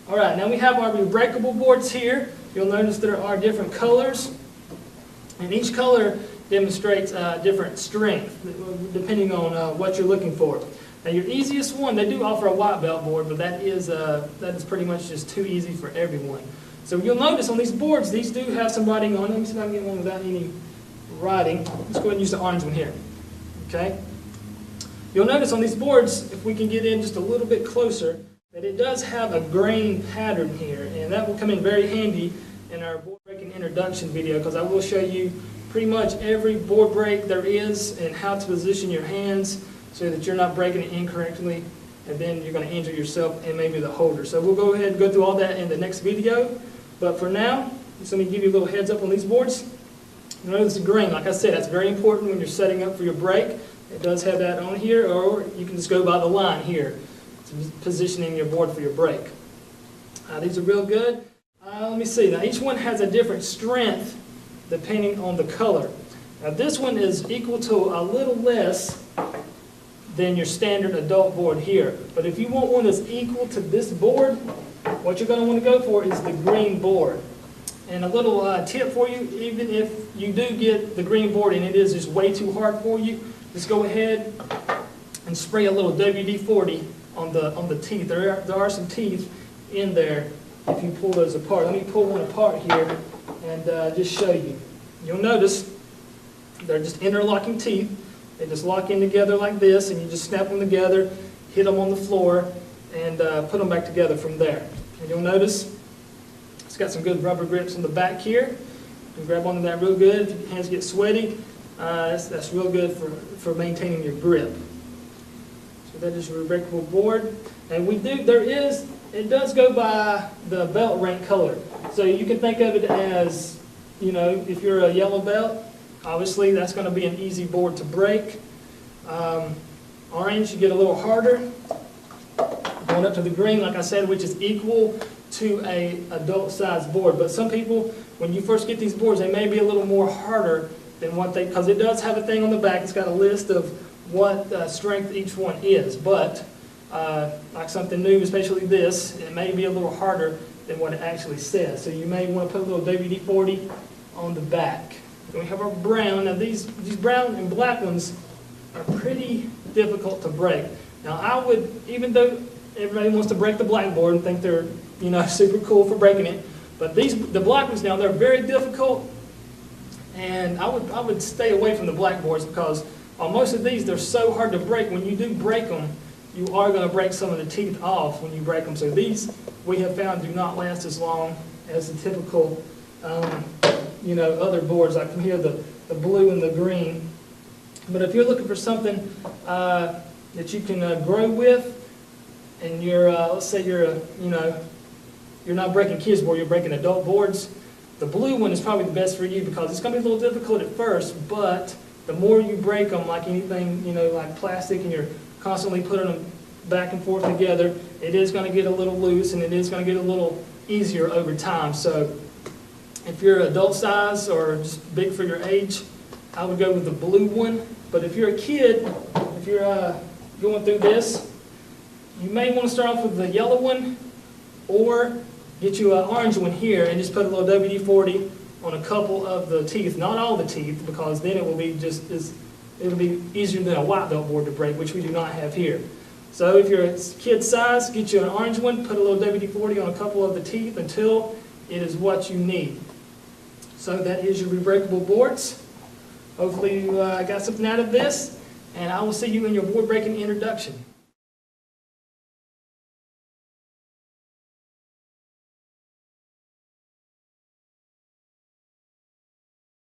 Alright, now we have our Re-Breakable boards here. You'll notice there are different colors, and each color demonstrates different strength depending on what you're looking for. Now your easiest one, they do offer a white belt board, but that is pretty much just too easy for everyone. So you'll notice on these boards, these do have some writing on them. Let me see if I can get one without any writing. Let's go ahead and use the orange one here. Okay? You'll notice on these boards, if we can get in just a little bit closer, that it does have a grain pattern here, and that will come in very handy in our board breaking introduction video, because I will show you pretty much every board break there is and how to position your hands so that you're not breaking it incorrectly, and then you're going to injure yourself and maybe the holder. So we'll go ahead and go through all that in the next video, but for now, just let me give you a little heads up on these boards. You notice the grain, like I said, that's very important when you're setting up for your break. It does have that on here, or you can just go by the line here, positioning your board for your break. These are real good. Let me see. Now each one has a different strength depending on the color. Now this one is equal to a little less than your standard adult board here. But if you want one that's equal to this board, what you're going to want to go for is the green board. And a little tip for you, even if you do get the green board and it is just way too hard for you, just go ahead and spray a little WD-40 on the teeth. There are some teeth in there if you pull those apart. Let me pull one apart here and just show you. You'll notice they're just interlocking teeth. They just lock in together like this, and you just snap them together, hit them on the floor, and put them back together from there. And you'll notice it's got some good rubber grips on the back here. You can grab onto that real good. If your hands get sweaty, that's real good for maintaining your grip. So that is your Re-Breakable board. And it does go by the belt rank color. So you can think of it as, you know, if you're a yellow belt, obviously that's going to be an easy board to break. Orange, you get a little harder. Going up to the green, like I said, which is equal to a adult size board. But some people, when you first get these boards, they may be a little more harder than what because it does have a thing on the back. It's got a list of what strength each one is. But like something new, especially this, it may be a little harder than what it actually says. So you may want to put a little WD-40 on the back. Then we have our brown. Now these brown and black ones are pretty difficult to break. Now I would, even though everybody wants to break the blackboard and think they're, you know, super cool for breaking it, but the black ones now, they're very difficult, and I would stay away from the blackboards because on most of these they're so hard to break. When you do break them, you are going to break some of the teeth off when you break them. So these, we have found, do not last as long as the typical you know, other boards like from here, the blue and the green. But if you're looking for something that you can grow with, and you're, let's say you're not breaking kids board, you're breaking adult boards, the blue one is probably the best for you because it's going to be a little difficult at first, but the more you break them, like anything, you know, like plastic, and you're constantly putting them back and forth together, it is going to get a little loose, and it is going to get a little easier over time. So if you're adult size or just big for your age, I would go with the blue one. But if you're a kid, if you're going through this, you may want to start off with the yellow one, or get you an orange one here and just put a little WD-40 on a couple of the teeth, not all the teeth, because then it will be it'll be easier than a white belt board to break, which we do not have here. So if you're a kid size, get you an orange one, put a little WD-40 on a couple of the teeth until it is what you need. So that is your Re-Breakable boards. Hopefully you got something out of this, and I will see you in your board breaking introduction.